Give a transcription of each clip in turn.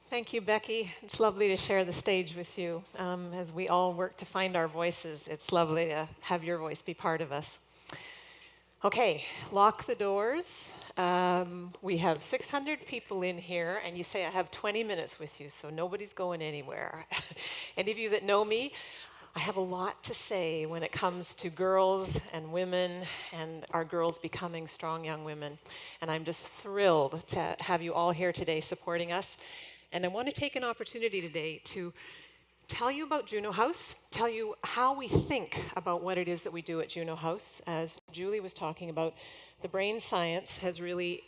Thank you, Becky. It's lovely to share the stage with you. As we all work to find our voices, it's lovely to have your voice be part of us. Okay, lock the doors. We have 600 people in here, and you say I have 20 minutes with you, so nobody's going anywhere. Any of you that know me, I have a lot to say when it comes to girls and women and our girls becoming strong young women. And I'm just thrilled to have you all here today supporting us. And I want to take an opportunity today to tell you about Juno House, tell you how we think about what it is that we do at Juno House. As Julie was talking about, the brain science has really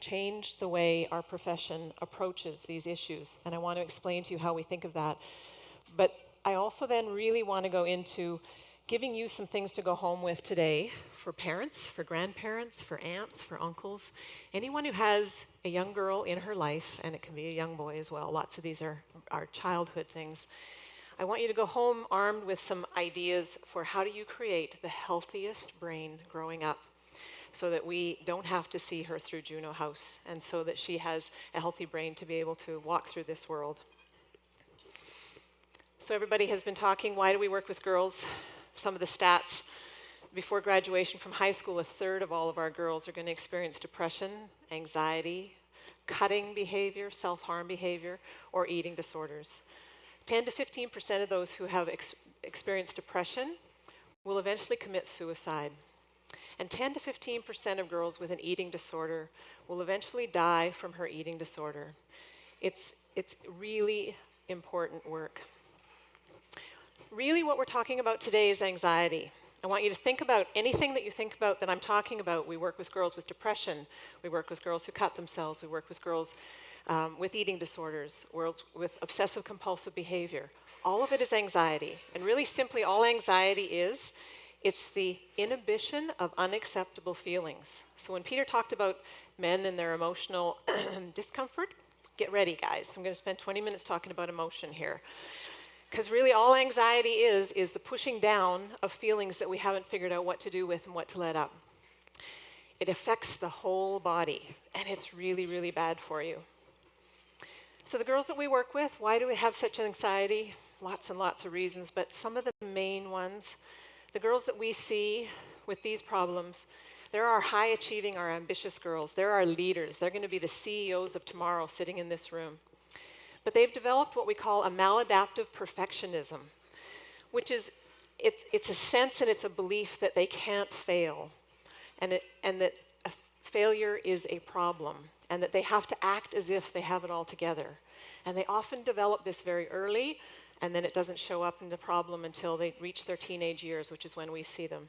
changed the way our profession approaches these issues. And I want to explain to you how we think of that. But I also then really want to go into giving you some things to go home with today for parents, for grandparents, for aunts, for uncles, anyone who has a young girl in her life, and it can be a young boy as well. Lots of these are childhood things. I want you to go home armed with some ideas for how do you create the healthiest brain growing up so that we don't have to see her through Juno House and so that she has a healthy brain to be able to walk through this world. So everybody has been talking, why do we work with girls? Some of the stats. Before graduation from high school, a third of all of our girls are going to experience depression, anxiety, cutting behavior, self-harm behavior, or eating disorders. 10 to 15% of those who have experienced depression will eventually commit suicide. And 10 to 15% of girls with an eating disorder will eventually die from her eating disorder. It's really important work. Really what we're talking about today is anxiety. I want you to think about anything that you think about that I'm talking about. We work with girls with depression. We work with girls who cut themselves. We work with girls with eating disorders, with obsessive compulsive behavior. All of it is anxiety. And really simply, all anxiety is, it's the inhibition of unacceptable feelings. So when Peter talked about men and their emotional discomfort, get ready, guys. I'm going to spend 20 minutes talking about emotion here. Because really all anxiety is the pushing down of feelings that we haven't figured out what to do with and what to let up. It affects the whole body, and it's really, really bad for you. So the girls that we work with, why do we have such anxiety? Lots and lots of reasons, but some of the main ones, the girls that we see with these problems, they're our high-achieving, our ambitious girls. They're our leaders. They're going to be the CEOs of tomorrow sitting in this room. But they've developed what we call a maladaptive perfectionism, which is, it's a sense and it's a belief that they can't fail, and that a failure is a problem, and that they have to act as if they have it all together. And they often develop this very early, and then it doesn't show up in the problem until they reach their teenage years, which is when we see them.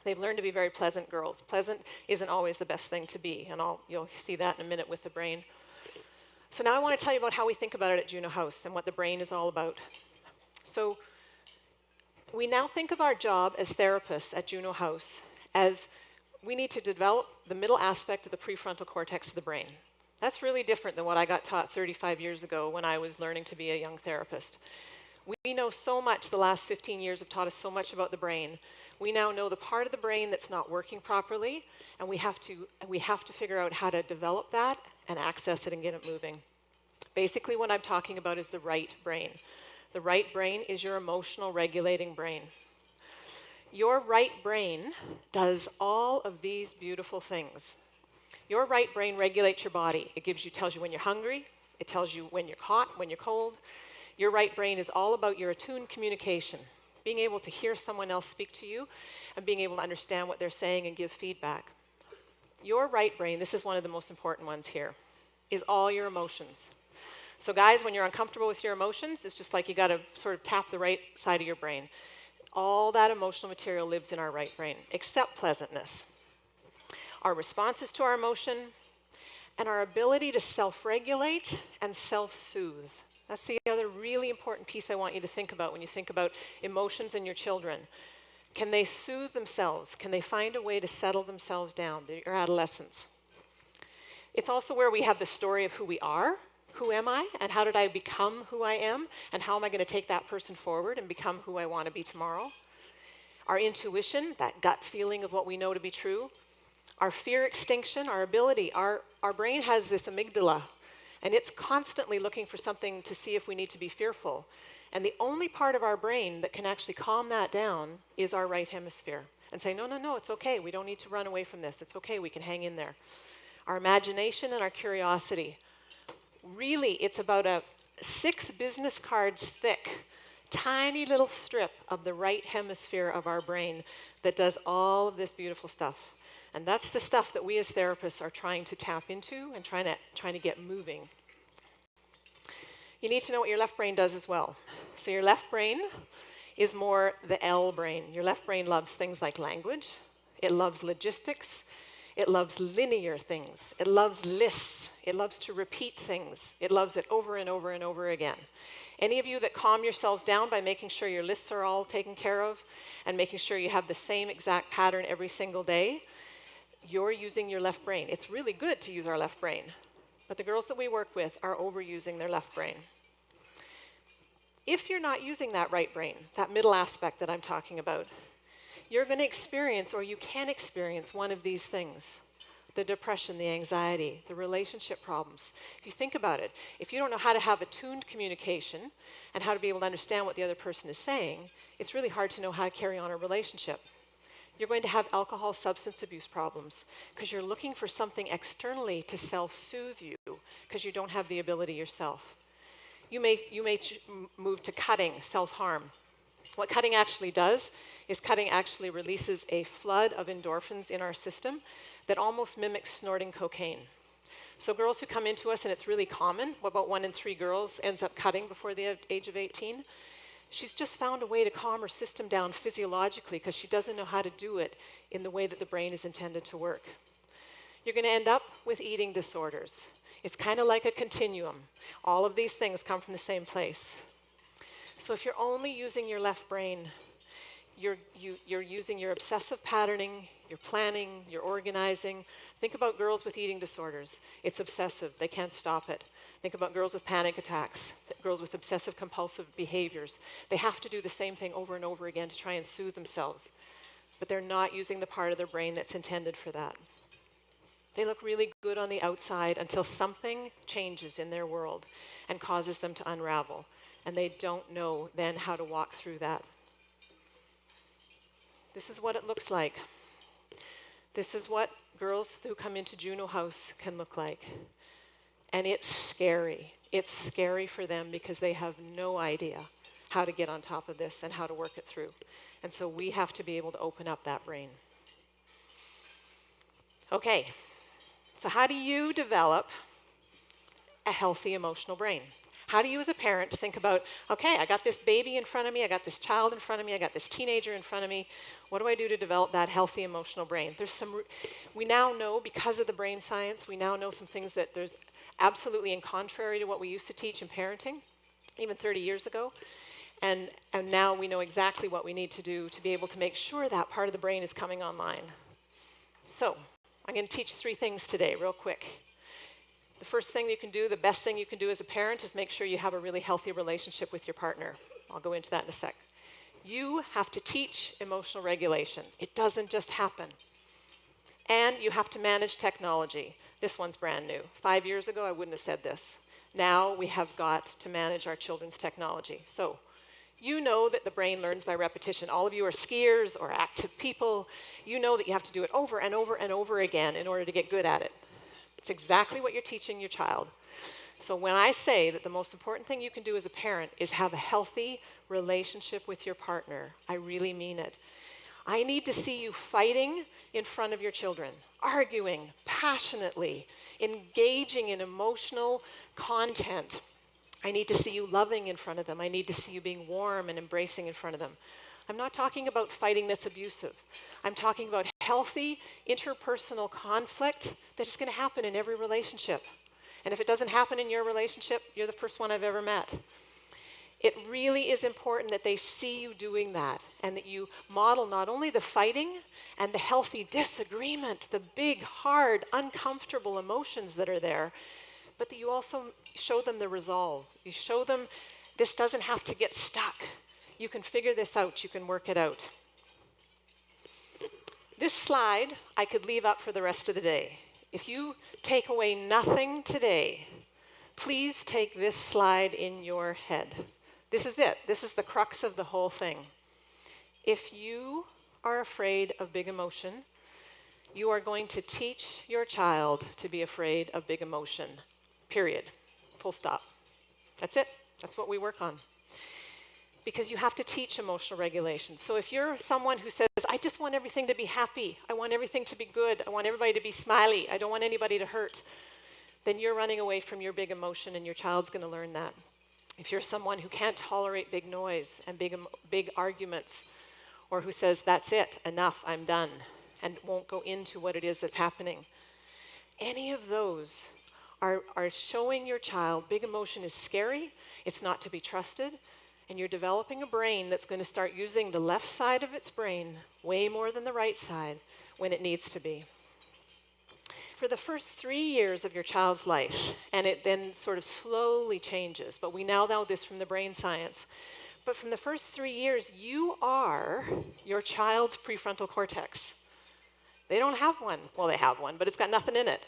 They've learned to be very pleasant girls. Pleasant isn't always the best thing to be, and you'll see that in a minute with the brain. So now I want to tell you about how we think about it at Juno House and what the brain is all about. So we now think of our job as therapists at Juno House as we need to develop the middle aspect of the prefrontal cortex of the brain. That's really different than what I got taught 35 years ago when I was learning to be a young therapist. We know so much, the last 15 years have taught us so much about the brain. We now know the part of the brain that's not working properly, and we have to figure out how to develop that and access it and get it moving. Basically, what I'm talking about is the right brain. The right brain is your emotional regulating brain. Your right brain does all of these beautiful things. Your right brain regulates your body. It tells you when you're hungry. It tells you when you're hot, when you're cold. Your right brain is all about your attuned communication, being able to hear someone else speak to you and being able to understand what they're saying and give feedback. Your right brain, this is one of the most important ones here, is all your emotions. So guys, when you're uncomfortable with your emotions, it's just like you got to sort of tap the right side of your brain. All that emotional material lives in our right brain, except pleasantness. Our responses to our emotion and our ability to self-regulate and self-soothe. That's the other really important piece I want you to think about when you think about emotions in your children. Can they soothe themselves? Can they find a way to settle themselves down? They're adolescents. It's also where we have the story of who we are. Who am I? And how did I become who I am? And how am I going to take that person forward and become who I want to be tomorrow? Our intuition, that gut feeling of what we know to be true. Our fear extinction, our ability. Our brain has this amygdala. And it's constantly looking for something to see if we need to be fearful. And the only part of our brain that can actually calm that down is our right hemisphere and say, no, no, no, it's okay. We don't need to run away from this. It's okay. We can hang in there. Our imagination and our curiosity. Really, it's about a 6 business cards thick, tiny little strip of the right hemisphere of our brain that does all of this beautiful stuff. And that's the stuff that we as therapists are trying to tap into and trying to get moving. You need to know what your left brain does as well. So your left brain is more the L brain. Your left brain loves things like language. It loves logistics. It loves linear things. It loves lists. It loves to repeat things. It loves it over and over and over again. Any of you that calm yourselves down by making sure your lists are all taken care of and making sure you have the same exact pattern every single day, you're using your left brain. It's really good to use our left brain, but the girls that we work with are overusing their left brain. If you're not using that right brain, that middle aspect that I'm talking about, you're going to experience, or you can experience, one of these things. The depression, the anxiety, the relationship problems. If you think about it, if you don't know how to have attuned communication and how to be able to understand what the other person is saying, it's really hard to know how to carry on a relationship. You're going to have alcohol, substance abuse problems because you're looking for something externally to self-soothe you because you don't have the ability yourself. You may move to cutting, self-harm. What cutting actually does is cutting actually releases a flood of endorphins in our system that almost mimics snorting cocaine. So girls who come into us, and it's really common, about 1 in 3 girls ends up cutting before the age of 18. She's just found a way to calm her system down physiologically because she doesn't know how to do it in the way that the brain is intended to work. You're going to end up with eating disorders. It's kind of like a continuum. All of these things come from the same place. So if you're only using your left brain, you're using your obsessive patterning, your planning, your organizing. Think about girls with eating disorders. It's obsessive. They can't stop it. Think about girls with panic attacks, girls with obsessive compulsive behaviors. They have to do the same thing over and over again to try and soothe themselves, but they're not using the part of their brain that's intended for that. They look really good on the outside until something changes in their world and causes them to unravel, and they don't know then how to walk through that. This is what it looks like. This is what girls who come into Juno House can look like. And it's scary. It's scary for them because they have no idea how to get on top of this and how to work it through. And so we have to be able to open up that brain. Okay, so how do you develop a healthy emotional brain? How do you as a parent think about, okay, I got this baby in front of me, I got this child in front of me, I got this teenager in front of me. What do I do to develop that healthy emotional brain? We now know, because of the brain science, we now know some things that there's absolutely in contrary to what we used to teach in parenting, even 30 years ago. And now we know exactly what we need to do to be able to make sure that part of the brain is coming online. So I'm going to teach 3 things today, real quick. The first thing you can do, the best thing you can do as a parent, is make sure you have a really healthy relationship with your partner. I'll go into that in a sec. You have to teach emotional regulation. It doesn't just happen. And you have to manage technology. This one's brand new. 5 years ago, I wouldn't have said this. Now we have got to manage our children's technology. So you know that the brain learns by repetition. All of you are skiers or active people. You know that you have to do it over and over and over again in order to get good at it. It's exactly what you're teaching your child. So when I say that the most important thing you can do as a parent is have a healthy relationship with your partner, I really mean it. I need to see you fighting in front of your children, arguing passionately, engaging in emotional content. I need to see you loving in front of them. I need to see you being warm and embracing in front of them. I'm not talking about fighting that's abusive. I'm talking about healthy interpersonal conflict that is going to happen in every relationship. And if it doesn't happen in your relationship, you're the first one I've ever met. It really is important that they see you doing that and that you model not only the fighting and the healthy disagreement, the big, hard, uncomfortable emotions that are there, but that you also show them the resolve. You show them this doesn't have to get stuck. You can figure this out. You can work it out. This slide I could leave up for the rest of the day. If you take away nothing today, Please take this slide in your head. This is it. This is the crux of the whole thing. If you are afraid of big emotion, you are going to teach your child to be afraid of big emotion. Period. Full stop. That's it. That's what we work on. Because you have to teach emotional regulation. So if you're someone who says, I just want everything to be happy, I want everything to be good, I want everybody to be smiley, I don't want anybody to hurt, then you're running away from your big emotion, and your child's going to learn that. If you're someone who can't tolerate big noise and big arguments, or who says, that's it, enough, I'm done, and won't go into what it is that's happening, any of those are showing your child big emotion is scary, it's not to be trusted, and you're developing a brain that's going to start using the left side of its brain way more than the right side when it needs to be. For the first 3 years of your child's life, and it then sort of slowly changes, but we now know this from the brain science, but from the first 3 years, you are your child's prefrontal cortex. They don't have one. Well, they have one, but it's got nothing in it.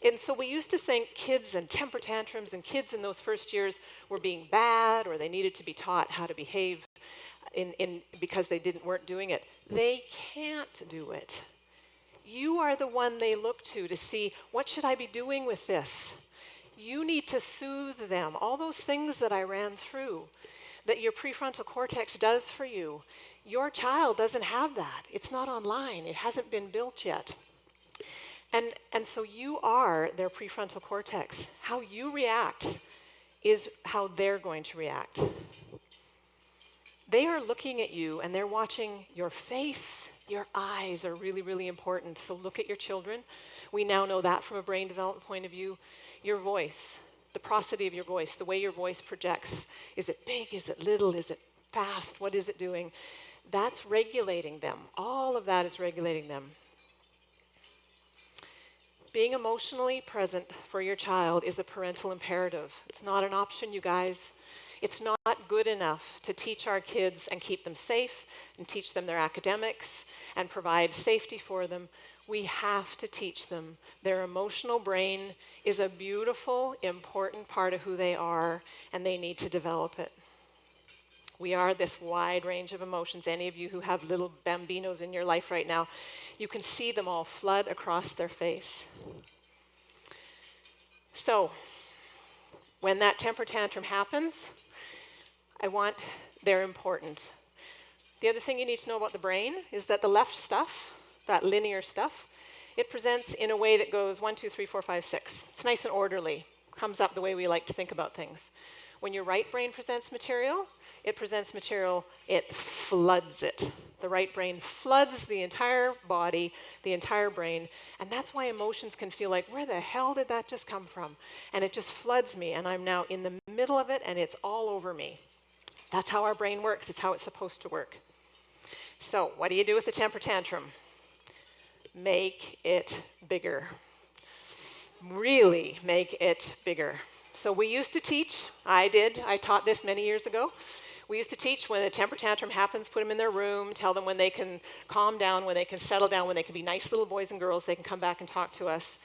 And so we used to think kids and temper tantrums and kids in those first years were being bad, or they needed to be taught how to behave because they weren't doing it. They can't do it. You are the one they look to see, what should I be doing with this? You need to soothe them. All those things that I ran through, that your prefrontal cortex does for you, your child doesn't have that. It's not online. It hasn't been built yet. And so you are their prefrontal cortex. How you react is how they're going to react. They are looking at you and they're watching your face. Your eyes are really, really important. So look at your children. We now know that from a brain development point of view. Your voice, the prosody of your voice, the way your voice projects. Is it big? Is it little? Is it fast? What is it doing? That's regulating them. All of that is regulating them. Being emotionally present for your child is a parental imperative. It's not an option, you guys. It's not good enough to teach our kids and keep them safe and teach them their academics and provide safety for them. We have to teach them. Their emotional brain is a beautiful, important part of who they are, and they need to develop it. We are this wide range of emotions. Any of you who have little bambinos in your life right now, you can see them all flood across their face. So, when that temper tantrum happens, they're important. The other thing you need to know about the brain is that the left stuff, that linear stuff, it presents in a way that goes 1, 2, 3, 4, 5, 6. It's nice and orderly. Comes up the way we like to think about things. When your right brain presents material, it floods it. The right brain floods the entire body, the entire brain, and that's why emotions can feel like, where the hell did that just come from? And it just floods me, and I'm now in the middle of it, and it's all over me. That's how our brain works. It's how it's supposed to work. So what do you do with the temper tantrum? Make it bigger. Really make it bigger. So we used to teach, I taught this many years ago. We used to teach when a temper tantrum happens, put them in their room, tell them when they can calm down, when they can settle down, when they can be nice little boys and girls, they can come back and talk to us.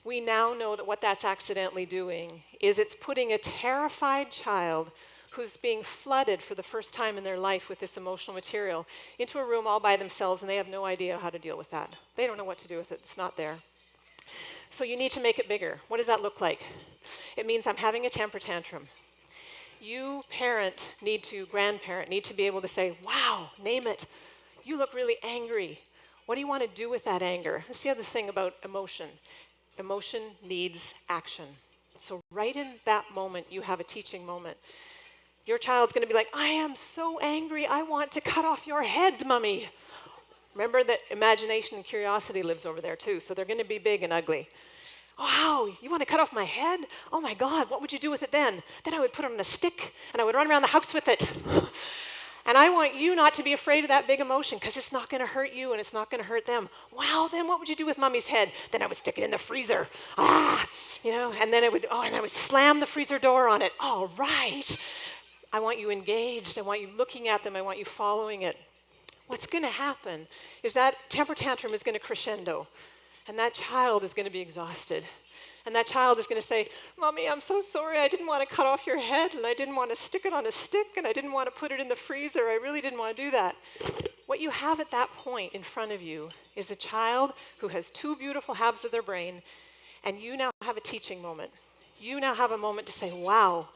We now know that what that's accidentally doing is it's putting a terrified child who's being flooded for the first time in their life with this emotional material into a room all by themselves, and they have no idea how to deal with that. They don't know what to do with it. It's not there. So you need to make it bigger. What does that look like? It means I'm having a temper tantrum. You, grandparent, need to be able to say, wow, name it. You look really angry. What do you want to do with that anger? That's the other thing about emotion. Emotion needs action. So right in that moment, you have a teaching moment. Your child's going to be like, I am so angry. I want to cut off your head, Mummy. Remember that imagination and curiosity lives over there too, so they're going to be big and ugly. Wow, you want to cut off my head? Oh my God, what would you do with it then? Then I would put it on a stick and I would run around the house with it. And I want you not to be afraid of that big emotion because it's not going to hurt you and it's not going to hurt them. Wow, then what would you do with Mummy's head? Then I would stick it in the freezer. And then I would slam the freezer door on it. All right. I want you engaged. I want you looking at them. I want you following it. What's going to happen is that temper tantrum is going to crescendo. And that child is going to be exhausted. And that child is going to say, Mommy, I'm so sorry. I didn't want to cut off your head, and I didn't want to stick it on a stick, and I didn't want to put it in the freezer. I really didn't want to do that. What you have at that point in front of you is a child who has two beautiful halves of their brain, and you now have a teaching moment. You now have a moment to say, wow,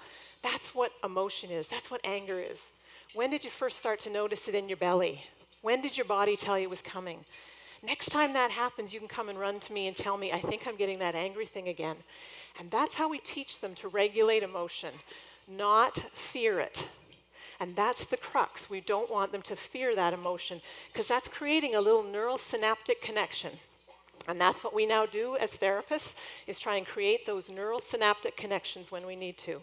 that's what emotion is. That's what anger is. When did you first start to notice it in your belly? When did your body tell you it was coming? Next time that happens, you can come and run to me and tell me, I think I'm getting that angry thing again. And that's how we teach them to regulate emotion, not fear it. And that's the crux. We don't want them to fear that emotion because that's creating a little neural synaptic connection. And that's what we now do as therapists, is try and create those neural synaptic connections when we need to.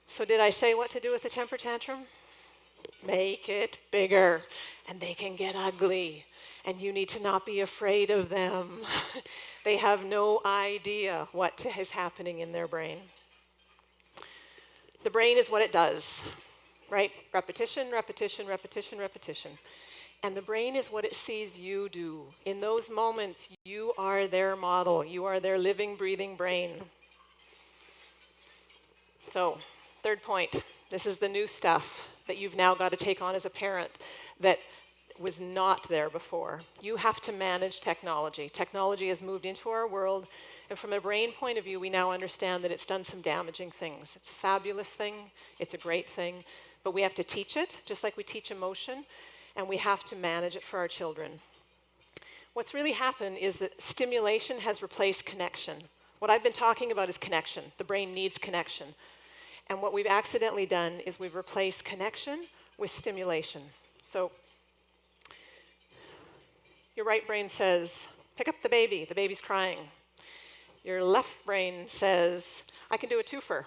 So did I say what to do with the temper tantrum? Make it bigger, and they can get ugly, and you need to not be afraid of them. They have no idea what is happening in their brain. The brain is what it does, right? Repetition, repetition, repetition, repetition. And the brain is what it sees you do. In those moments, you are their model. You are their living, breathing brain. So, third point, this is the new stuff that you've now got to take on as a parent that was not there before. You have to manage technology. Technology has moved into our world, and from a brain point of view, we now understand that it's done some damaging things. It's a fabulous thing, it's a great thing, but we have to teach it, just like we teach emotion, and we have to manage it for our children. What's really happened is that stimulation has replaced connection. What I've been talking about is connection. The brain needs connection. And what we've accidentally done is we've replaced connection with stimulation. So your right brain says, pick up the baby's crying. Your left brain says, I can do a twofer.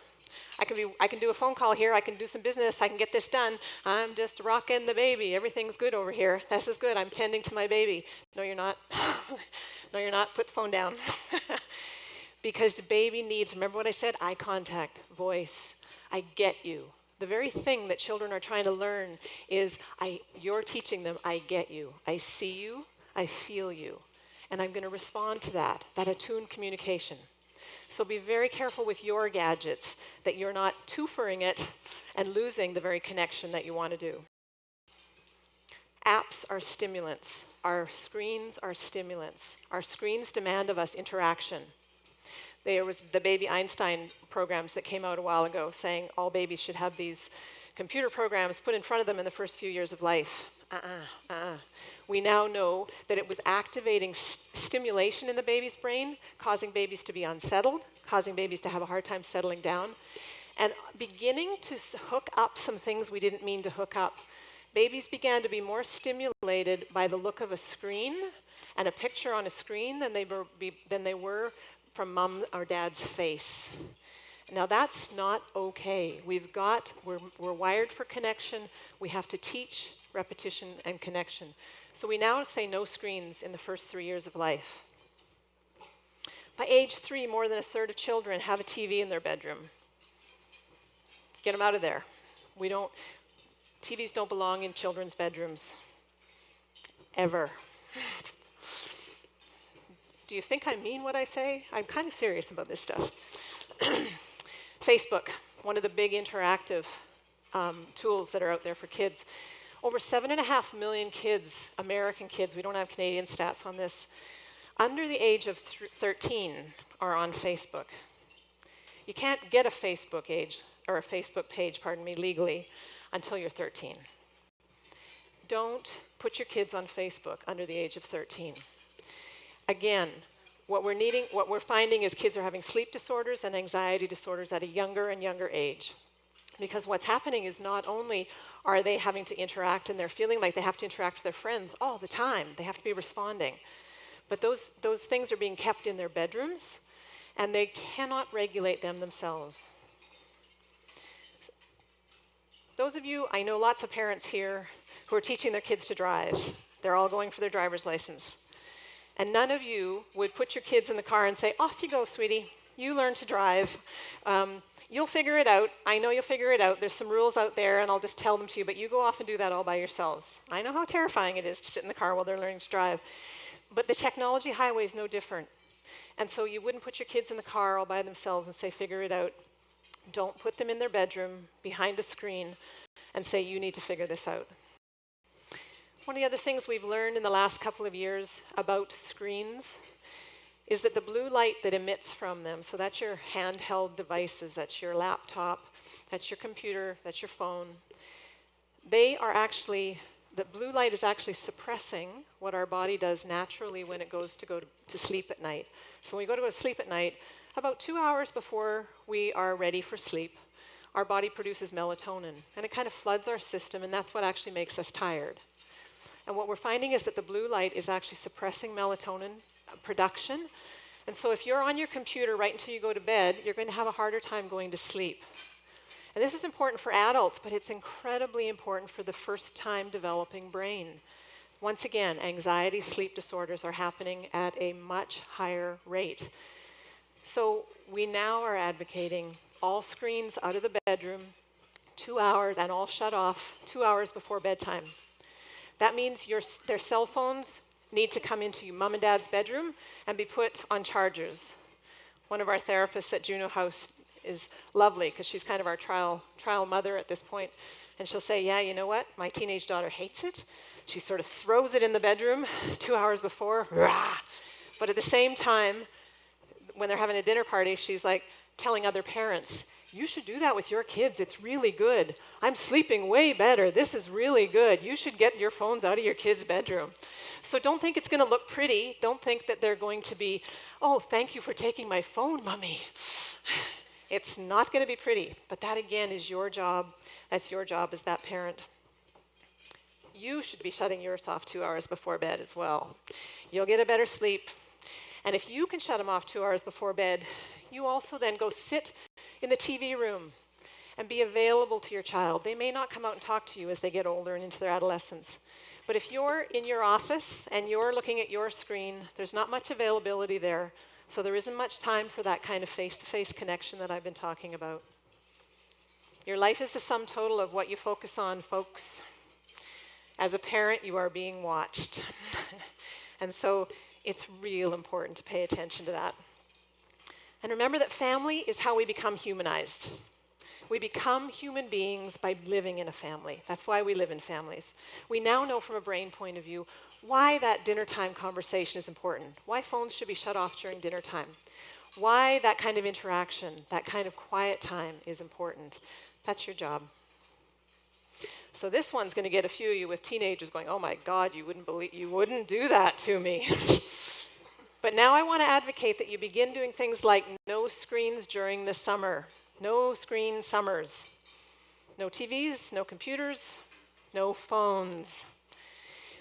I can do a phone call here, I can do some business, I can get this done. I'm just rocking the baby, everything's good over here. This is good, I'm tending to my baby. No, you're not. No, you're not, put the phone down. Because the baby needs, remember what I said, eye contact, voice. I get you. The very thing that children are trying to learn is, you're teaching them, I get you. I see you, I feel you. And I'm going to respond to that attuned communication. So be very careful with your gadgets that you're not twofering it and losing the very connection that you want to do. Apps are stimulants. Our screens are stimulants. Our screens demand of us interaction. There was the Baby Einstein programs that came out a while ago saying all babies should have these computer programs put in front of them in the first few years of life. We now know that it was activating stimulation in the baby's brain, causing babies to be unsettled, causing babies to have a hard time settling down, and beginning to hook up some things we didn't mean to hook up. Babies began to be more stimulated by the look of a screen and a picture on a screen than they were from mom or dad's face. Now that's not okay. We're wired for connection. We have to teach repetition and connection. So we now say no screens in the first 3 years of life. By age 3, more than a third of children have a TV in their bedroom. Get them out of there. TVs don't belong in children's bedrooms. Ever. Do you think I mean what I say? I'm kind of serious about this stuff. Facebook, one of the big interactive tools that are out there for kids. Over 7.5 million kids, American kids, we don't have Canadian stats on this, under the age of 13 are on Facebook. You can't get a Facebook page, legally until you're 13. Don't put your kids on Facebook under the age of 13. Again, what we're finding is kids are having sleep disorders and anxiety disorders at a younger and younger age. Because what's happening is not only are they having to interact and they're feeling like they have to interact with their friends all the time, they have to be responding. But those things are being kept in their bedrooms and they cannot regulate them themselves. Those of you, I know lots of parents here who are teaching their kids to drive. They're all going for their driver's license. And none of you would put your kids in the car and say, off you go, sweetie. You learn to drive. You'll figure it out. I know you'll figure it out. There's some rules out there, and I'll just tell them to you, but you go off and do that all by yourselves. I know how terrifying it is to sit in the car while they're learning to drive. But the technology highway is no different. And so you wouldn't put your kids in the car all by themselves and say, figure it out. Don't put them in their bedroom behind a screen and say, you need to figure this out. One of the other things we've learned in the last couple of years about screens is that the blue light that emits from them, so that's your handheld devices, that's your laptop, that's your computer, that's your phone, the blue light is actually suppressing what our body does naturally when it goes to sleep at night. So when we go to sleep at night, about 2 hours before we are ready for sleep, our body produces melatonin, and it kind of floods our system, and that's what actually makes us tired. And what we're finding is that the blue light is actually suppressing melatonin production. And so if you're on your computer right until you go to bed, you're going to have a harder time going to sleep. And this is important for adults, but it's incredibly important for the first-time developing brain. Once again, anxiety, sleep disorders are happening at a much higher rate. So we now are advocating all screens out of the bedroom, 2 hours, and all shut off 2 hours before bedtime. That means their cell phones need to come into your mom and dad's bedroom and be put on chargers. One of our therapists at Juno House is lovely because she's kind of our trial mother at this point. And she'll say, yeah, you know what? My teenage daughter hates it. She sort of throws it in the bedroom 2 hours before. Rah! But at the same time, when they're having a dinner party, she's like telling other parents, you should do that with your kids. It's really good. I'm sleeping way better. This is really good. You should get your phones out of your kids' bedroom. So don't think it's going to look pretty. Don't think that they're going to be, oh, thank you for taking my phone, Mommy. It's not going to be pretty. But that, again, is your job. That's your job as that parent. You should be shutting yours off 2 hours before bed as well. You'll get a better sleep. And if you can shut them off 2 hours before bed, you also then go sit in the TV room and be available to your child. They may not come out and talk to you as they get older and into their adolescence. But if you're in your office and you're looking at your screen, there's not much availability there. So there isn't much time for that kind of face-to-face connection that I've been talking about. Your life is the sum total of what you focus on, folks. As a parent, you are being watched. And so it's real important to pay attention to that. And remember that family is how we become humanized. We become human beings by living in a family. That's why we live in families. We now know from a brain point of view why that dinner time conversation is important, why phones should be shut off during dinner time, why that kind of interaction, that kind of quiet time is important. That's your job. So this one's going to get a few of you with teenagers going, oh my God, you wouldn't do that to me. But now I want to advocate that you begin doing things like no screens during the summer. No screen summers. No TVs, no computers, no phones.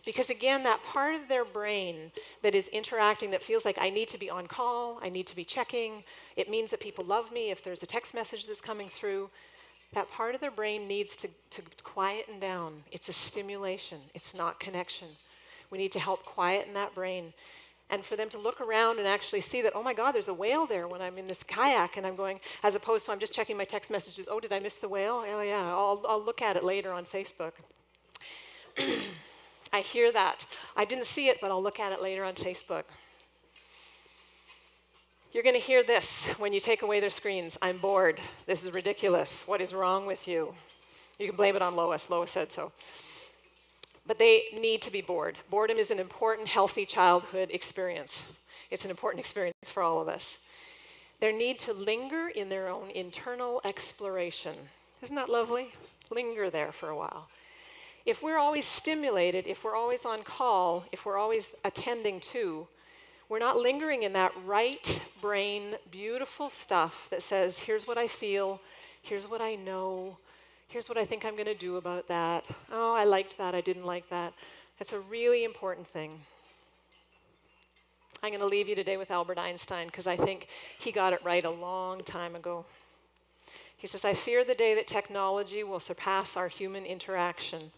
Because again, that part of their brain that is interacting, that feels like I need to be on call, I need to be checking, it means that people love me if there's a text message that's coming through, that part of their brain needs to quieten down. It's a stimulation, it's not connection. We need to help quieten that brain. And for them to look around and actually see that, oh my God, there's a whale there when I'm in this kayak and I'm going, as opposed to I'm just checking my text messages, oh, did I miss the whale? Oh yeah, I'll look at it later on Facebook. I hear that. I didn't see it, but I'll look at it later on Facebook. You're going to hear this when you take away their screens. I'm bored. This is ridiculous. What is wrong with you? You can blame it on Lois. Lois said so. But they need to be bored. Boredom is an important, healthy childhood experience. It's an important experience for all of us. Their need to linger in their own internal exploration. Isn't that lovely? Linger there for a while. If we're always stimulated, if we're always on call, if we're always attending to, we're not lingering in that right brain, beautiful stuff that says, here's what I feel, here's what I know, here's what I think I'm going to do about that. Oh, I liked that, I didn't like that. That's a really important thing. I'm going to leave you today with Albert Einstein because I think he got it right a long time ago. He says, I fear the day that technology will surpass our human interaction.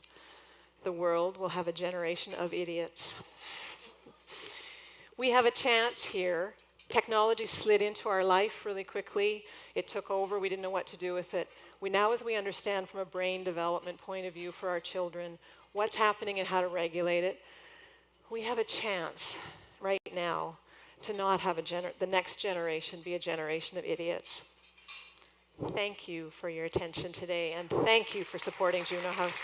The world will have a generation of idiots. We have a chance here. Technology slid into our life really quickly. It took over. We didn't know what to do with it. Now, as we understand from a brain development point of view for our children, what's happening and how to regulate it, we have a chance right now to not have the next generation be a generation of idiots. Thank you for your attention today, and thank you for supporting Juno House.